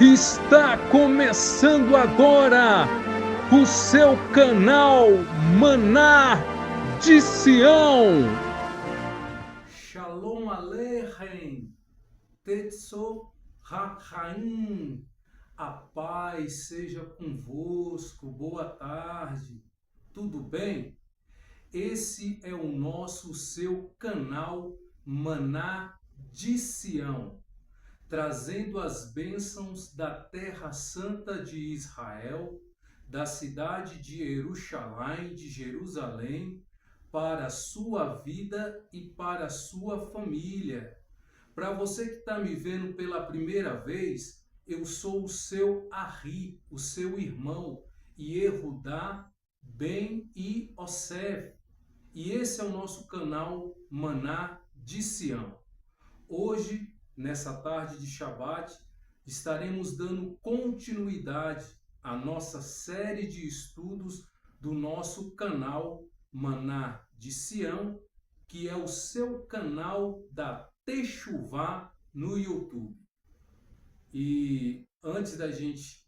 Está começando agora o seu canal Maná de Sião. Shalom Aleichem, Tetzo HaChaim, a paz seja convosco, boa tarde, tudo bem? Esse é o nosso, seu canal Maná de Sião, trazendo as bênçãos da Terra Santa de Israel, da cidade de Jerusalém, para a sua vida e para a sua família. Para você que está me vendo pela primeira vez, eu sou o seu Arri, o seu irmão, Yehudá Ben Yosef. E esse é o nosso canal Maná de Sião. Hoje, nessa tarde de Shabat, estaremos dando continuidade à nossa série de estudos do nosso canal Maná de Sião, que é o seu canal da Techuvá no YouTube. E antes da gente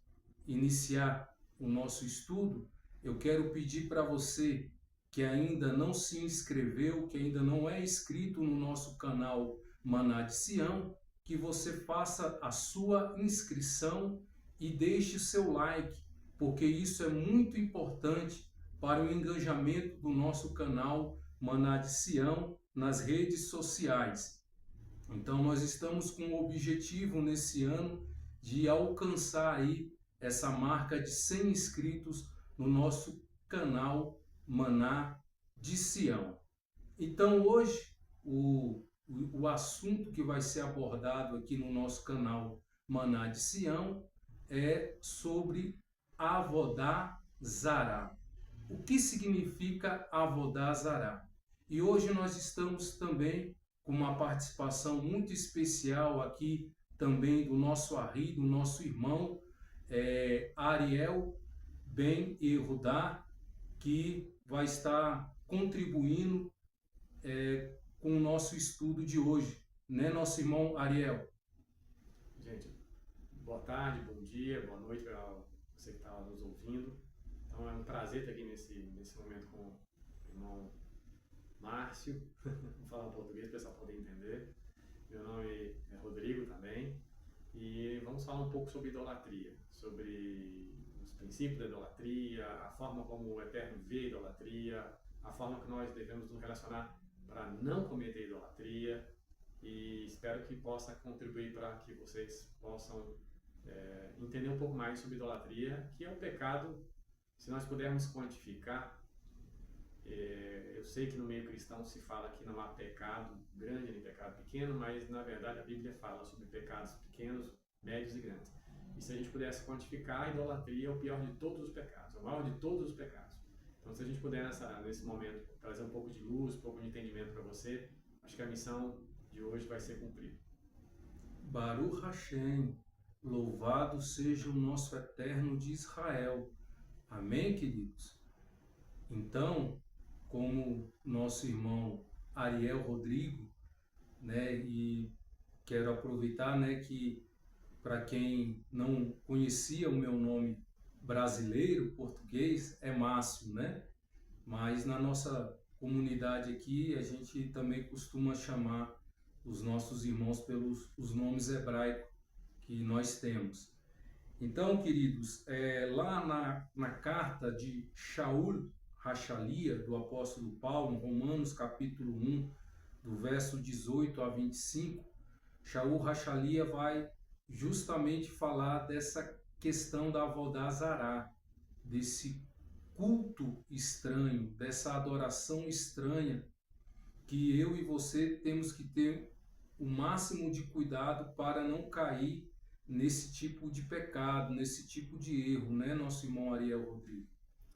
iniciar o nosso estudo, eu quero pedir para você que ainda não se inscreveu, que ainda não é inscrito no nosso canal Maná de Sião, que você faça a sua inscrição e deixe seu like, porque isso é muito importante para o engajamento do nosso canal Maná de Sião nas redes sociais. Então nós estamos com o objetivo nesse ano de alcançar aí essa marca de 100 inscritos no nosso canal Maná de Sião. Então hoje o assunto que vai ser abordado aqui no nosso canal Maná de Sião é sobre Avodá Zará. O que significa Avodá Zará? E hoje nós estamos também com uma participação muito especial aqui também do nosso Arri, do nosso irmão Ariel Ben Yehudá, que vai estar contribuindo com o nosso estudo de hoje, né, nosso irmão Ariel? Gente, boa tarde, bom dia, boa noite para você que está nos ouvindo. Então é um prazer estar aqui nesse momento com o irmão Márcio. Vou falar em português para o pessoal poder entender. Meu nome é Rodrigo também. E vamos falar um pouco sobre idolatria, sobre os princípios da idolatria, a forma como o Eterno vê a idolatria, a forma que nós devemos nos relacionar para não cometer idolatria, e espero que possa contribuir para que vocês possam entender um pouco mais sobre idolatria, que é um pecado, se nós pudermos quantificar. Eu sei que no meio cristão se fala que não há pecado grande nem pecado pequeno, mas na verdade a Bíblia fala sobre pecados pequenos, médios e grandes. E se a gente pudesse quantificar, a idolatria é o pior de todos os pecados, é o maior de todos os pecados. Então, se a gente puder nesse momento trazer um pouco de luz, um pouco de entendimento para você, acho que a missão de hoje vai ser cumprida. Baruch Hashem, louvado seja o nosso Eterno de Israel. Amém, queridos? Então, como nosso irmão Ariel Rodrigo, né, e quero aproveitar, né, que para quem não conhecia o meu nome brasileiro, português, é Márcio, né? Mas na nossa comunidade aqui, a gente também costuma chamar os nossos irmãos pelos os nomes hebraicos que nós temos. Então, queridos, lá na carta de Shaul Hachalia, do apóstolo Paulo, em Romanos capítulo 1, do verso 18 a 25, Shaul Hachalia vai justamente falar dessa questão da Avodá Zará, desse culto estranho, dessa adoração estranha, que eu e você temos que ter o máximo de cuidado para não cair nesse tipo de pecado, nesse tipo de erro, né, nosso irmão Ariel Rodrigo?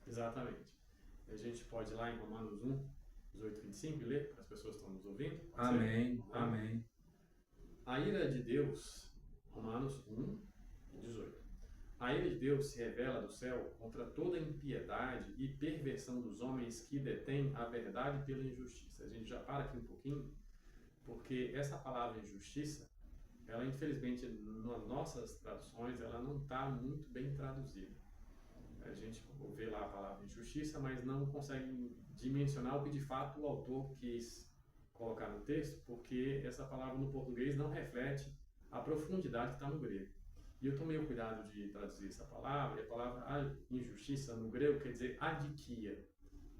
Exatamente. A gente pode ir lá em Romanos 1, 18 e 25, ler para as pessoas que estão nos ouvindo? Amém, amém. A ira de Deus, Romanos 1, 18. A ira de Deus se revela do céu contra toda impiedade e perversão dos homens que detêm a verdade pela injustiça. A gente já para aqui um pouquinho, porque essa palavra injustiça ela infelizmente, nas nossas traduções, ela não está muito bem traduzida. A gente vê lá a palavra injustiça, mas não consegue dimensionar o que de fato o autor quis colocar no texto, porque essa palavra no português não reflete a profundidade que está no grego. E eu tomei o cuidado de traduzir essa palavra, e a palavra injustiça no grego quer dizer adikia.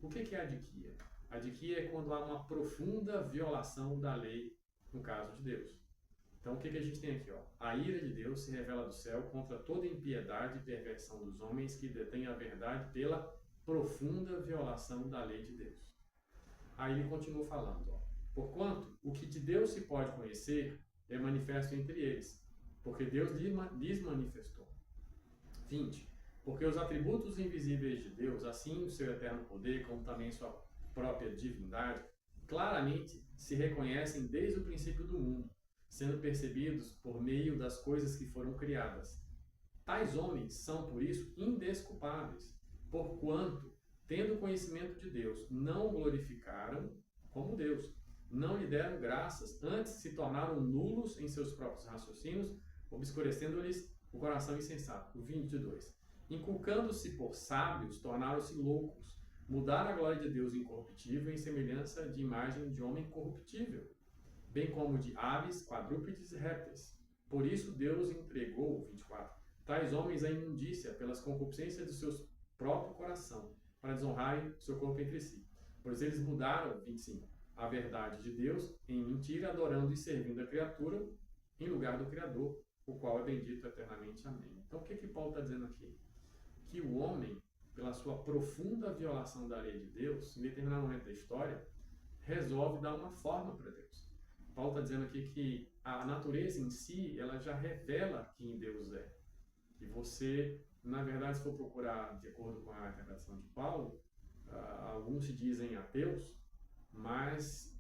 O que é adikia? Adikia é quando há uma profunda violação da lei, no caso de Deus. Então, o que a gente tem aqui? A ira de Deus se revela do céu contra toda impiedade e perversão dos homens que detêm a verdade pela profunda violação da lei de Deus. Aí ele continua falando, porquanto o que de Deus se pode conhecer é manifesto entre eles, porque Deus lhes manifestou. 20. Porque os atributos invisíveis de Deus, assim o seu eterno poder, como também sua própria divindade, claramente se reconhecem desde o princípio do mundo, sendo percebidos por meio das coisas que foram criadas. Tais homens são, por isso, indesculpáveis, porquanto, tendo conhecimento de Deus, não o glorificaram como Deus, não lhe deram graças, antes se tornaram nulos em seus próprios raciocínios, obscurecendo-lhes o coração insensato. O 22. Inculcando-se por sábios, tornaram-se loucos, mudaram a glória de Deus incorruptível em semelhança de imagem de homem corruptível, bem como de aves, quadrúpedes e répteis. Por isso Deus entregou, 24, tais homens à imundícia pelas concupiscências do seu próprio coração, para desonrarem seu corpo entre si. Pois eles mudaram, 25, a verdade de Deus em mentira, adorando e servindo a criatura em lugar do Criador, o qual é bendito eternamente. Amém. Então, o que Paulo está dizendo aqui? Que o homem, pela sua profunda violação da lei de Deus, em determinado momento da história, resolve dar uma forma para Deus. Paulo está dizendo aqui que a natureza em si, ela já revela quem Deus é. E você, na verdade, se for procurar, de acordo com a interpretação de Paulo, alguns se dizem ateus, mas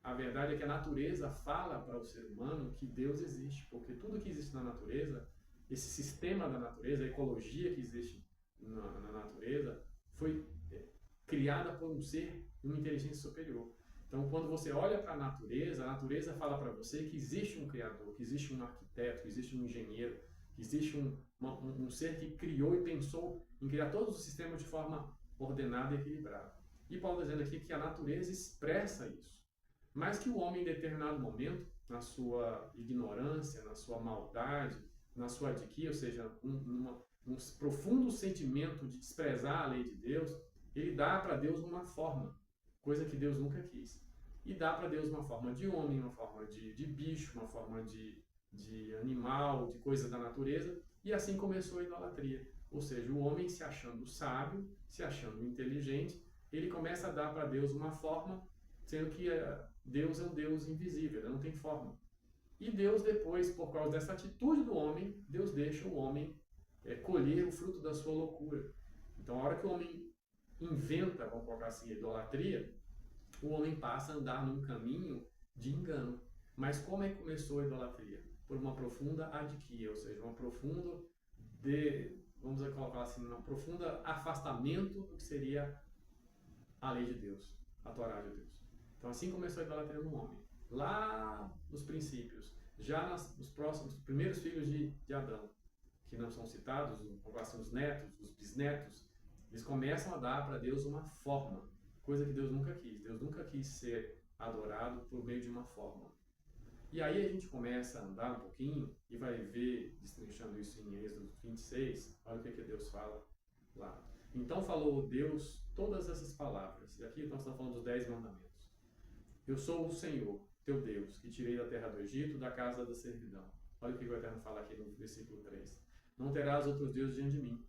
a verdade é que a natureza fala para o ser humano que Deus existe, porque tudo que existe na natureza, esse sistema da natureza, a ecologia que existe na natureza, foi criada por um ser, uma inteligência superior. Então, quando você olha para a natureza fala para você que existe um criador, que existe um arquiteto, que existe um engenheiro, que existe um ser que criou e pensou em criar todos os sistemas de forma ordenada e equilibrada. E Paulo está dizendo aqui que a natureza expressa isso, mas que o homem, em determinado momento, na sua ignorância, na sua maldade, na sua adiquia, ou seja, um profundo sentimento de desprezar a lei de Deus, ele dá para Deus uma forma, coisa que Deus nunca quis. E dá para Deus uma forma de homem, uma forma de bicho, uma forma de animal, de coisa da natureza, e assim começou a idolatria. Ou seja, o homem se achando sábio, se achando inteligente, ele começa a dar para Deus uma forma, sendo que Deus é um Deus invisível, ele não tem forma. E Deus depois, por causa dessa atitude do homem, Deus deixa o homem colher o fruto da sua loucura. Então, a hora que o homem inventa, vamos colocar assim, a idolatria, o homem passa a andar num caminho de engano. Mas como é que começou a idolatria? Por uma profunda adiquia, ou seja, uma profunda, vamos colocar assim, um profundo afastamento do que seria a lei de Deus, a Torá de Deus. Então, assim começou a idolatria no homem. Lá nos princípios, já nos primeiros filhos de Adão, que não são citados, os netos, os bisnetos, eles começam a dar para Deus uma forma, coisa que Deus nunca quis. Deus nunca quis ser adorado por meio de uma forma. E aí a gente começa a andar um pouquinho e vai ver, destrinchando isso em Êxodo 26, olha o que Deus fala lá. Então falou Deus todas essas palavras, e aqui nós estamos falando dos 10 mandamentos. Eu sou o Senhor, teu Deus, que tirei da terra do Egito, da casa da servidão. Olha o que o Eterno fala aqui no versículo 3. Não terás outros deuses diante de mim.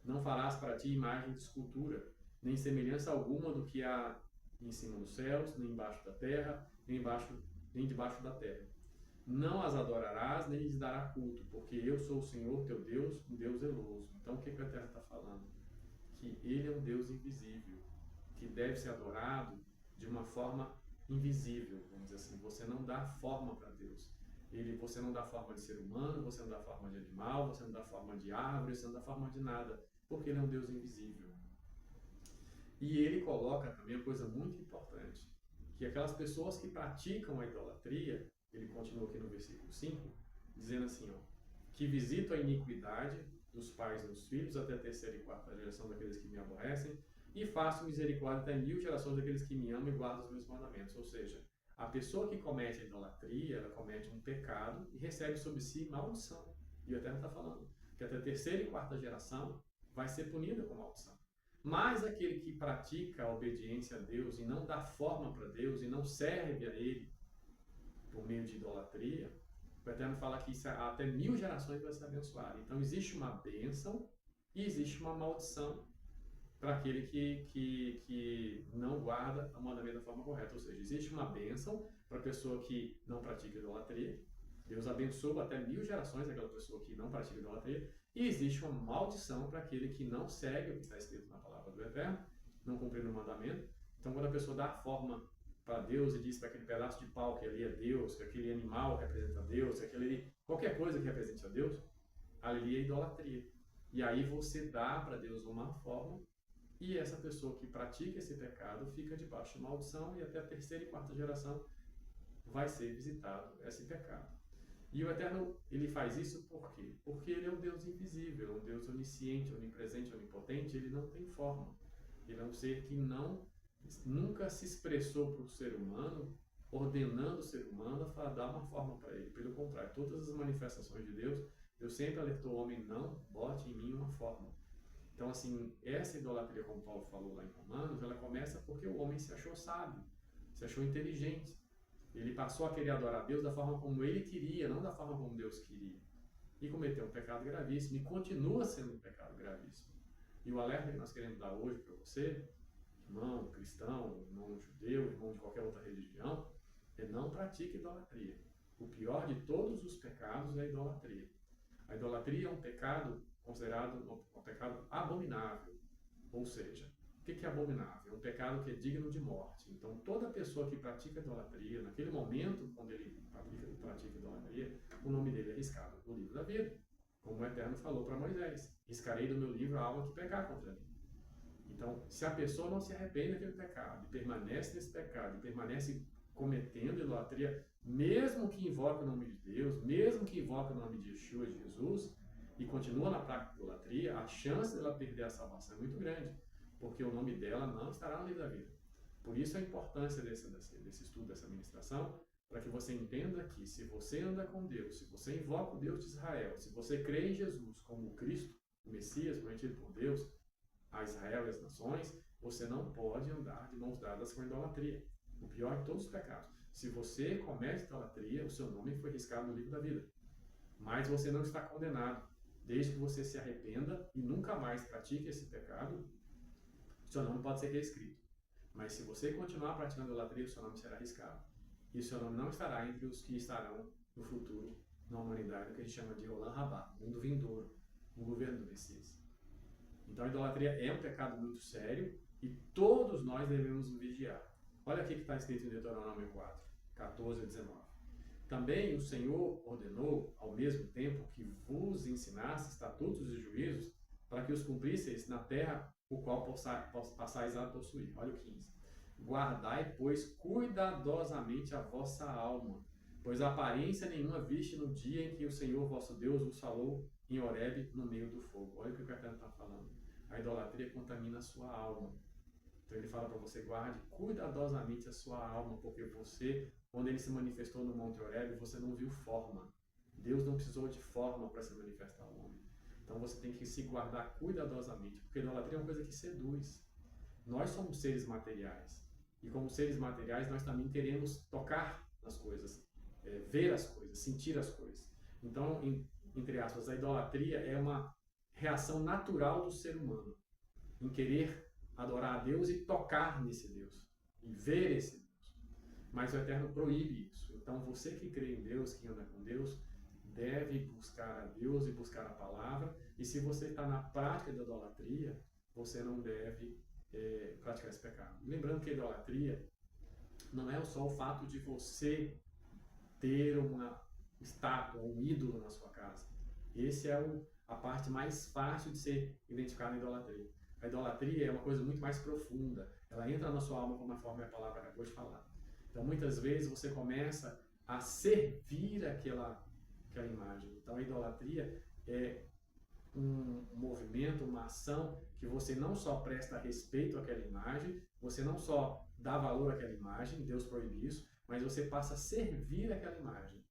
Não farás para ti imagem de escultura, nem semelhança alguma do que há em cima dos céus, nem embaixo da terra, nem debaixo da terra. Não as adorarás, nem lhes dará culto, porque eu sou o Senhor, teu Deus, um Deus zeloso. Então, o que o Eterno está falando? Que Ele é um Deus invisível, que deve ser adorado de uma forma invisível, vamos dizer assim. Você não dá forma para Deus. Você não dá forma de ser humano, você não dá forma de animal, você não dá forma de árvore, você não dá forma de nada, porque Ele é um Deus invisível. E Ele coloca também uma coisa muito importante, que aquelas pessoas que praticam a idolatria, ele continua aqui no versículo 5, dizendo assim, ó, que visito a iniquidade dos pais nos filhos até a terceira e quarta geração daqueles que me aborrecem, e faço misericórdia até 1000 gerações daqueles que me amam e guardam os meus mandamentos. Ou seja, a pessoa que comete a idolatria, ela comete um pecado e recebe sobre si maldição. E o Eterno está falando que até a terceira e quarta geração vai ser punida com maldição. Mas aquele que pratica a obediência a Deus e não dá forma para Deus e não serve a Ele por meio de idolatria, o Eterno fala que até 1000 gerações vai ser abençoado. Então existe uma bênção e existe uma maldição para aquele que não guarda o mandamento da forma correta. Ou seja, existe uma bênção para a pessoa que não pratica idolatria. Deus abençoa até 1000 gerações aquela pessoa que não pratica idolatria. E existe uma maldição para aquele que não segue o que está escrito na palavra do Eterno, não cumprindo o mandamento. Então, quando a pessoa dá forma para Deus e diz para aquele pedaço de pau que ali é Deus, que aquele animal representa Deus, que aquele qualquer coisa que represente a Deus, ali é idolatria. E aí você dá para Deus uma forma e essa pessoa que pratica esse pecado fica debaixo de maldição e até a terceira e quarta geração vai ser visitado esse pecado. E o Eterno, ele faz isso por quê? Porque ele é um Deus invisível, um Deus onisciente, onipresente, onipotente, ele não tem forma. Ele é um ser que nunca se expressou para o ser humano, ordenando o ser humano a dar uma forma para ele. Pelo contrário, todas as manifestações de Deus, Deus sempre alertou o homem, não bote em mim uma forma. Então, assim, essa idolatria, como Paulo falou lá em Romanos, ela começa porque o homem se achou sábio, se achou inteligente. Ele passou a querer adorar a Deus da forma como ele queria, não da forma como Deus queria. E cometeu um pecado gravíssimo, e continua sendo um pecado gravíssimo. E o alerta que nós queremos dar hoje para você, irmão cristão, irmão judeu, irmão de qualquer outra religião, é não pratique idolatria. O pior de todos os pecados é a idolatria. A idolatria é um pecado considerado um pecado abominável. Ou seja, o que é abominável? É um pecado que é digno de morte. Então, toda pessoa que pratica idolatria, naquele momento, quando ele pratica idolatria, o nome dele é riscado no livro da vida. Como o Eterno falou para Moisés, riscarei do meu livro a alma que pecar contra mim. Então, se a pessoa não se arrepende daquele pecado, e permanece nesse pecado, e permanece cometendo idolatria, mesmo que invoque o nome de Deus, mesmo que invoque o nome de Yeshua, de Jesus, e continua na prática de idolatria, a chance dela perder a salvação é muito grande, porque o nome dela não estará no livro da vida. Por isso a importância desse estudo, dessa ministração, para que você entenda que se você anda com Deus, se você invoca o Deus de Israel, se você crê em Jesus como o Cristo, o Messias prometido por Deus a Israel e as nações, você não pode andar de mãos dadas com a idolatria. O pior de todos os pecados. Se você comete idolatria, o seu nome foi riscado no livro da vida. Mas você não está condenado. Desde que você se arrependa e nunca mais pratique esse pecado, seu nome pode ser reescrito. Mas se você continuar praticando idolatria, o seu nome será riscado. E o seu nome não estará entre os que estarão no futuro, na humanidade, o que a gente chama de Olam Rabá, mundo vindouro, no governo do Messias. Então a idolatria é um pecado muito sério e todos nós devemos vigiar. Olha aqui que está escrito em Deuteronômio 4, 14 a 19. Também o Senhor ordenou, ao mesmo tempo, que vos ensinasse estatutos e juízos para que os cumprisseis na terra, o qual passais a possuir. Olha o 15. Guardai, pois, cuidadosamente a vossa alma, pois aparência nenhuma viste no dia em que o Senhor vosso Deus vos falou em Horebe, no meio do fogo. Olha o que o Eterno está falando. A idolatria contamina a sua alma. Então ele fala para você, guarde cuidadosamente a sua alma, porque você, quando ele se manifestou no Monte Horebe, você não viu forma. Deus não precisou de forma para se manifestar ao homem. Então você tem que se guardar cuidadosamente, porque a idolatria é uma coisa que seduz. Nós somos seres materiais. E como seres materiais, nós também queremos tocar nas coisas, ver as coisas, sentir as coisas. Então, entre aspas, a idolatria é uma reação natural do ser humano em querer adorar a Deus e tocar nesse Deus, e ver esse Deus. Mas o Eterno proíbe isso. Então, você que crê em Deus, que anda com Deus, deve buscar a Deus e buscar a palavra. E se você está na prática da idolatria, você não deve praticar esse pecado. Lembrando que a idolatria não é só o fato de você ter uma estátua, um ídolo na sua casa. Esse é a parte mais fácil de ser identificada na idolatria. A idolatria é uma coisa muito mais profunda. Ela entra na sua alma conforme a palavra acabou de falar. Então, muitas vezes você começa a servir aquela imagem. Então a idolatria é um movimento, uma ação que você não só presta respeito àquela imagem, você não só dá valor àquela imagem, Deus proíbe isso, mas você passa a servir aquela imagem.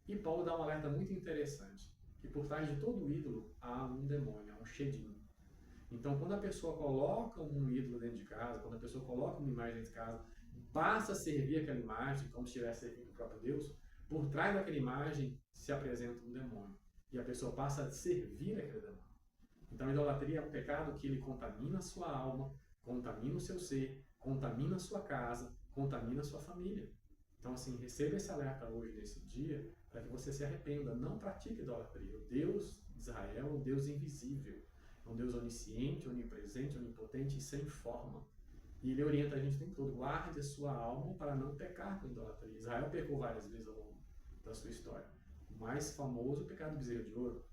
E Paulo dá um alerta muito interessante, que por trás de todo ídolo há um demônio, há um shedim. Então, quando a pessoa coloca um ídolo dentro de casa, quando a pessoa coloca uma imagem dentro de casa, passa a servir aquela imagem, como se estivesse servindo o próprio Deus, por trás daquela imagem se apresenta um demônio. E a pessoa passa a servir aquele demônio. Então, a idolatria é um pecado que ele contamina a sua alma, contamina o seu ser, contamina a sua casa, contamina a sua família. Então, assim, receba esse alerta hoje, nesse dia, para que você se arrependa. Não pratique idolatria. O Deus de Israel é um Deus invisível. É um Deus onisciente, onipresente, onipotente e sem forma. E ele orienta a gente o tempo todo. Guarde a sua alma para não pecar com idolatria. Israel pecou várias vezes ao longo da sua história. O mais famoso é o pecado do bezerro de ouro.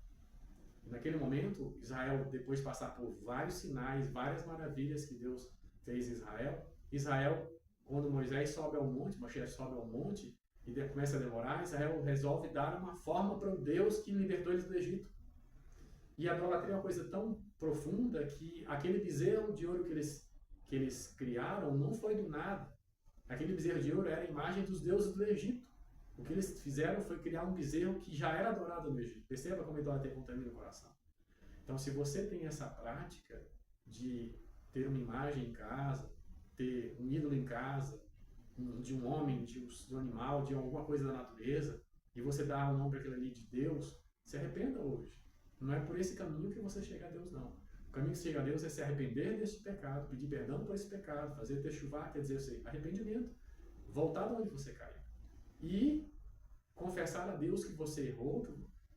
E naquele momento, Israel, depois de passar por vários sinais, várias maravilhas que Deus fez em Israel, quando Moisés sobe ao monte, Moisés sobe ao monte e começa a demorar, Israel resolve dar uma forma para o Deus que libertou eles do Egito. E a idolatria é uma coisa tão profunda que aquele bezerro de ouro que eles criaram não foi do nada. Aquele bezerro de ouro era a imagem dos deuses do Egito. O que eles fizeram foi criar um bezerro que já era adorado no Egito. Perceba como a idolatria contamina o coração. Então, se você tem essa prática de ter uma imagem em casa, ter um ídolo em casa, de um homem, de um animal, de alguma coisa da natureza, e você dá o nome para aquilo ali de Deus, se arrependa hoje. Não é por esse caminho que você chega a Deus, não. O caminho que você chega a Deus é se arrepender deste pecado, pedir perdão por esse pecado, fazer techuvá, quer dizer, arrependimento, voltar de onde você caiu. E confessar a Deus que você errou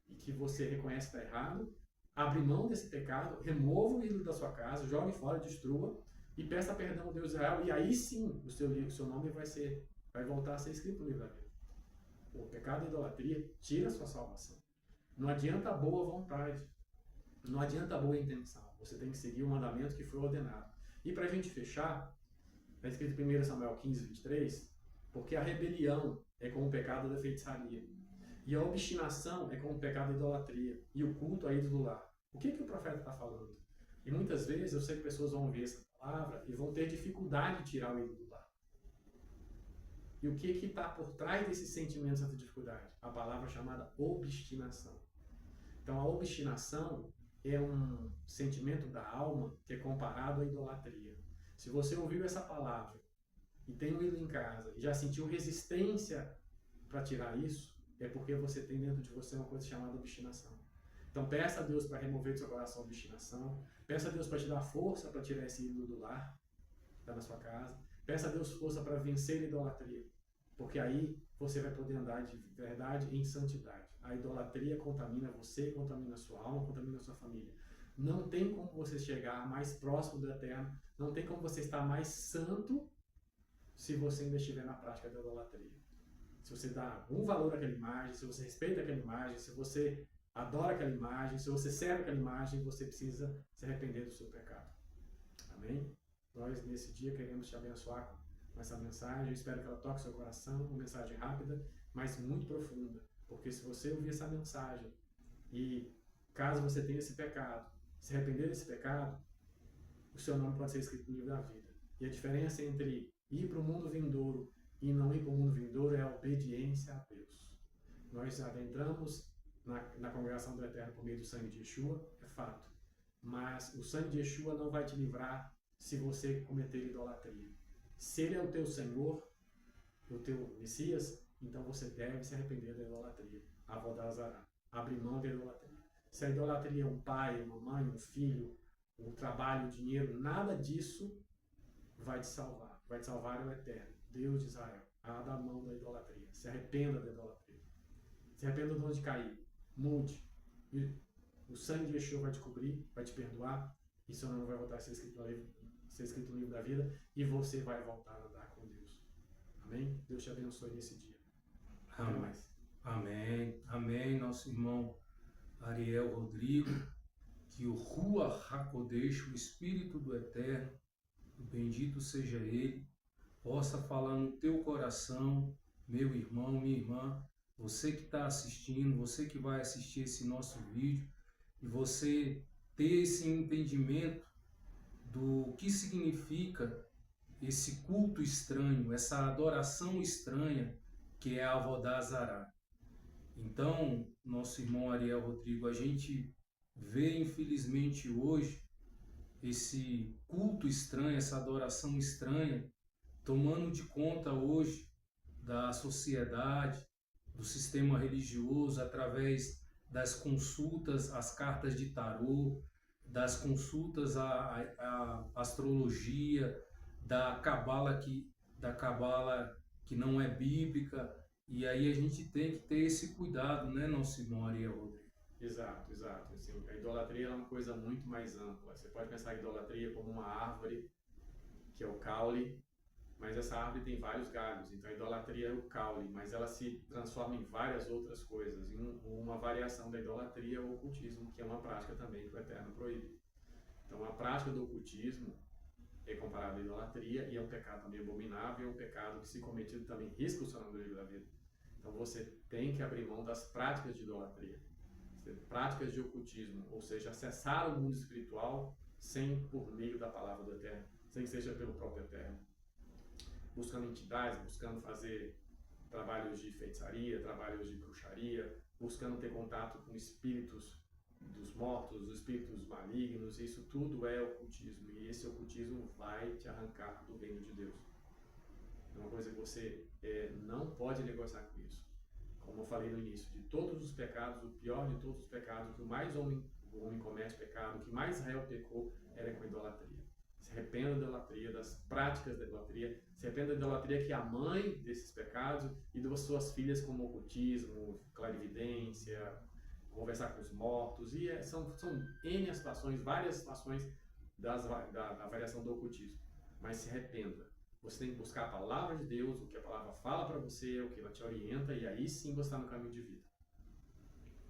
e que você reconhece que está errado, abrir mão desse pecado, remova o ídolo da sua casa, jogue fora, destrua e peça perdão ao Deus de Israel, e aí sim o seu nome vai voltar a ser escrito no livro da vida. O pecado e a idolatria tira a sua salvação. Não adianta a boa vontade, não adianta a boa intenção, você tem que seguir o mandamento que foi ordenado. E para a gente fechar, está escrito em 1 Samuel 15, 23, porque a rebelião é como o pecado da feitiçaria, e a obstinação é como o pecado da idolatria, e o culto a ídolo lá. O que o profeta está falando? E muitas vezes eu sei que pessoas vão ouvir essa palavra e vão ter dificuldade de tirar o ídolo lá. E o que está por trás desse sentimento, dessa dificuldade? A palavra chamada obstinação. Então a obstinação é um sentimento da alma que é comparado à idolatria. Se você ouviu essa palavra e tem um ídolo em casa e já sentiu resistência para tirar isso, é porque você tem dentro de você uma coisa chamada obstinação. Então peça a Deus para remover do seu coração a obstinação, peça a Deus para te dar força para tirar esse ídolo do lar, que está na sua casa, peça a Deus força para vencer a idolatria, porque aí você vai poder andar de verdade em santidade. A idolatria contamina você, contamina a sua alma, contamina a sua família. Não tem como você chegar mais próximo do eterno, não tem como você estar mais santo se você ainda estiver na prática da idolatria. Se você dá algum valor àquela imagem, se você respeita aquela imagem, se você adora aquela imagem, se você serve aquela imagem, você precisa se arrepender do seu pecado. Amém? Nós, nesse dia, queremos te abençoar com essa mensagem. Eu espero que ela toque seu coração, uma mensagem rápida, mas muito profunda. Porque se você ouvir essa mensagem e caso você tenha esse pecado, se arrepender desse pecado, o seu nome pode ser escrito no livro da vida. E a diferença entre ir para o mundo vindouro e não ir para o mundo vindouro é a obediência a Deus. Nós adentramos na congregação do Eterno por meio do sangue de Yeshua, é fato. Mas o sangue de Yeshua não vai te livrar se você cometer idolatria. Se Ele é o teu Senhor, o teu Messias, então você deve se arrepender da idolatria. Avodazará. Abre mão da idolatria. Se a idolatria é um pai, uma mãe, um filho, um trabalho, um dinheiro, nada disso vai te salvar. Vai te salvar é o Eterno, Deus de Israel. Abra mão da idolatria. Se arrependa da idolatria. Se arrependa de onde cair. Mude. E o sangue de Yeshua vai te cobrir, vai te perdoar. E seu nome vai voltar a ser escrito no livro da vida. E você vai voltar a andar com Deus. Amém? Deus te abençoe nesse dia. Até mais. Amém. Amém, nosso irmão Ariel Rodrigo. Que o Ruach HaKodesh, o Espírito do Eterno, bendito seja Ele, possa falar no teu coração meu irmão, minha irmã, você que está assistindo, você que vai assistir esse nosso vídeo, e você ter esse entendimento do que significa esse culto estranho, essa adoração estranha que é a Avodá Zará. Então, nosso irmão Ariel Rodrigo, a gente vê infelizmente hoje esse culto estranho, essa adoração estranha, tomando de conta hoje da sociedade, do sistema religioso, através das consultas às cartas de tarô, das consultas à astrologia, da cabala que não é bíblica. E aí a gente tem que ter esse cuidado, né, nosso irmão Ariel Rodrigo? Exato, exato. Assim, a idolatria é uma coisa muito mais ampla. Você pode pensar a idolatria como uma árvore, que é o caule, mas essa árvore tem vários galhos. Então a idolatria é o caule, mas ela se transforma em várias outras coisas. E uma variação da idolatria é o ocultismo, que é uma prática também que o Eterno proíbe. Então a prática do ocultismo é comparada à idolatria e é um pecado também abominável, é um pecado que, se cometido, também risca o seu nome do livro da vida. Então você tem que abrir mão das práticas de idolatria, práticas de ocultismo, ou seja, acessar o mundo espiritual sem por meio da palavra do Eterno, sem que seja pelo próprio Eterno. Buscando entidades, buscando fazer trabalhos de feitiçaria, trabalhos de bruxaria, buscando ter contato com espíritos dos mortos, os espíritos malignos, isso tudo é ocultismo, e esse ocultismo vai te arrancar do reino de Deus. É uma coisa que você não pode negociar com isso. Como eu falei no início, de todos os pecados, o pior de todos os pecados, o que mais o homem comete pecado, o que mais Israel pecou era com a idolatria. Se arrependa da idolatria, das práticas da idolatria, se arrependa da idolatria que é a mãe desses pecados e das suas filhas, como ocultismo, clarividência, conversar com os mortos, e são N situações, várias situações da variação do ocultismo. Mas se arrependa. Você tem que buscar a palavra de Deus, o que a palavra fala para você, o que ela te orienta, e aí sim você está no caminho de vida.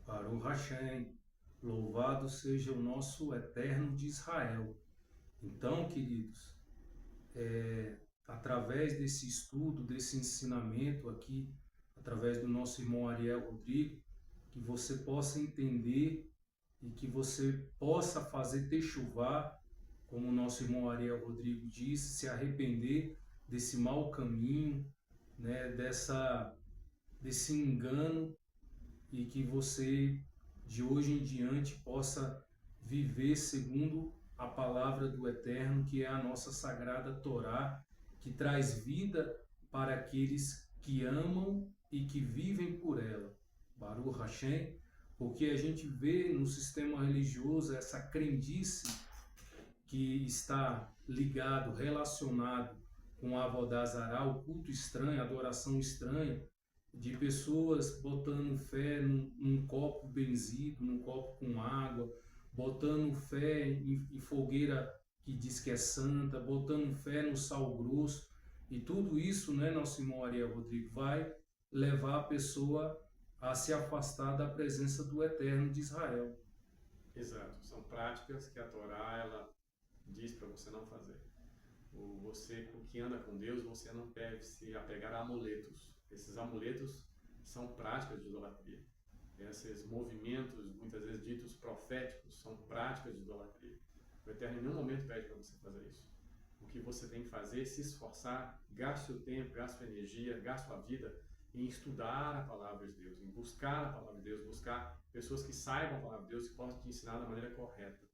Baruch Hashem, louvado seja o nosso Eterno de Israel. Então, queridos, através desse estudo, desse ensinamento aqui, através do nosso irmão Ariel Rodrigo, que você possa entender e que você possa fazer techuvá, como o nosso irmão Ariel Rodrigo disse, se arrepender desse mau caminho, né, desse engano, e que você, de hoje em diante, possa viver segundo a palavra do Eterno, que é a nossa sagrada Torá, que traz vida para aqueles que amam e que vivem por ela. Baruch Hashem, porque a gente vê no sistema religioso essa crendice que está ligado, relacionado com a Avodá Zará, o culto estranho, a adoração estranha, de pessoas botando fé num copo benzido, num copo com água, botando fé em fogueira que diz que é santa, botando fé no sal grosso, e tudo isso, né, nosso irmão Ariel Rodrigo, vai levar a pessoa a se afastar da presença do Eterno de Israel. Exato, são práticas que a Torá ela diz para você não fazer. Você que anda com Deus, você não deve se apegar a amuletos. Esses amuletos são práticas de idolatria. Esses movimentos, muitas vezes ditos proféticos, são práticas de idolatria. O Eterno em nenhum momento pede para você fazer isso. O que você tem que fazer é se esforçar, gaste o tempo, gaste a energia, gaste a vida em estudar a palavra de Deus, em buscar a palavra de Deus, buscar pessoas que saibam a palavra de Deus, que possam te ensinar da maneira correta.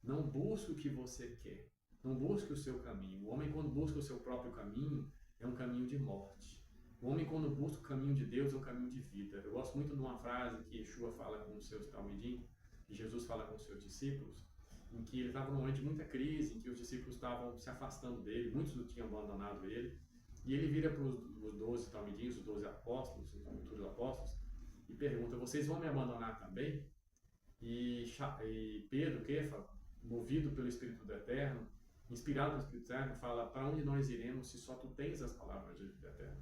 Não busque o que você quer, não busque o seu caminho. O homem, quando busca o seu próprio caminho, é um caminho de morte. O homem, quando busca o caminho de Deus, é um caminho de vida. Eu gosto muito de uma frase que Yeshua fala com os seus talmidim, que Jesus fala com os seus discípulos, em que ele estava num momento de muita crise, em que os discípulos estavam se afastando dele, muitos tinham abandonado ele, e ele vira para os 12 talmidim, os 12 apóstolos, os futuros apóstolos, e pergunta: vocês vão me abandonar também? E Pedro, Kefa, movido pelo Espírito do Eterno, inspirado pelo Espírito do Eterno, fala: para onde nós iremos se só tu tens as palavras de vida eterna?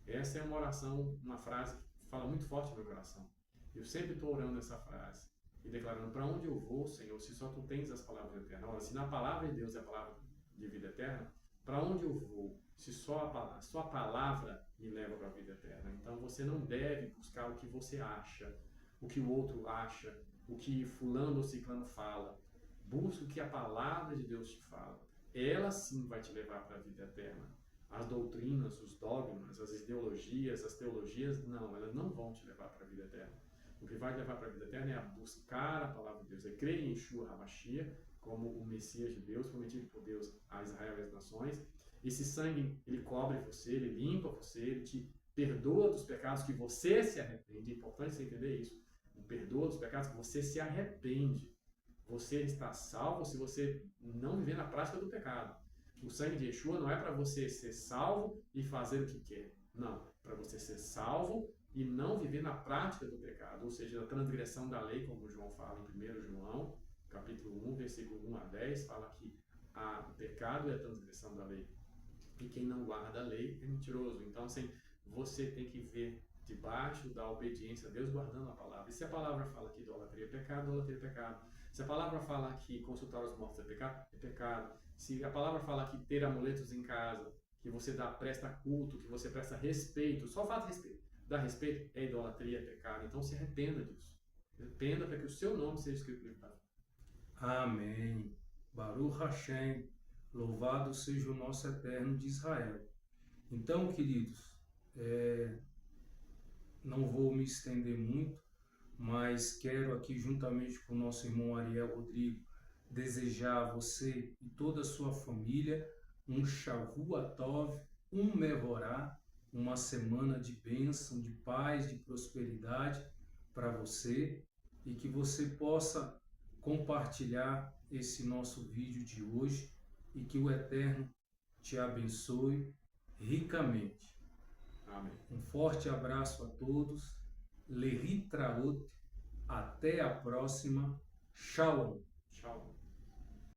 Essa é uma oração, uma frase que fala muito forte no meu coração. Eu sempre estou orando essa frase e declarando: para onde eu vou, Senhor, se só tu tens as palavras eternas? Ora, se na palavra de Deus é a palavra de vida eterna, para onde eu vou se só a palavra me leva para a vida eterna? Então você não deve buscar o que você acha, o que o outro acha, o que fulano ou ciclano fala. Busca o que a palavra de Deus te fala. Ela sim vai te levar para a vida eterna. As doutrinas, os dogmas, as ideologias, as teologias, não, elas não vão te levar para a vida eterna. O que vai te levar para a vida eterna é buscar a palavra de Deus, é crer em Yeshua HaMashiach como o Messias de Deus, prometido por Deus a Israel e as nações. Esse sangue, ele cobre você, ele limpa você, ele te perdoa dos pecados que você se arrepende. É importante você entender isso. O perdoa dos pecados que você se arrepende. Você está salvo se você não viver na prática do pecado. O sangue de Yeshua não é para você ser salvo e fazer o que quer. Não, para você ser salvo e não viver na prática do pecado, ou seja, a transgressão da lei, como João fala em 1 João, capítulo 1, versículo 1 a 10, fala que o pecado é a transgressão da lei. E quem não guarda a lei é mentiroso. Então, assim, você tem que ver debaixo da obediência a Deus, guardando a palavra. E se a palavra fala que idolatria é pecado, idolatria é pecado. Se a palavra fala que consultar os mortos é pecado, é pecado. Se a palavra fala que ter amuletos em casa, que você presta culto, que você presta respeito, só o fato de dar respeito é idolatria, é pecado. Então se arrependa disso. Arrependa para que o seu nome seja escrito no livro. Amém. Baruch Hashem. Louvado seja o nosso Eterno de Israel. Então, queridos, não vou me estender muito, mas quero aqui, juntamente com o nosso irmão Ariel Rodrigo, desejar a você e toda a sua família um Shavua Tov, um Mevorá, uma semana de bênção, de paz, de prosperidade para você, e que você possa compartilhar esse nosso vídeo de hoje e que o Eterno te abençoe ricamente. Amém. Um forte abraço a todos. Lehitraot. Até a próxima. Shalom. Shalom.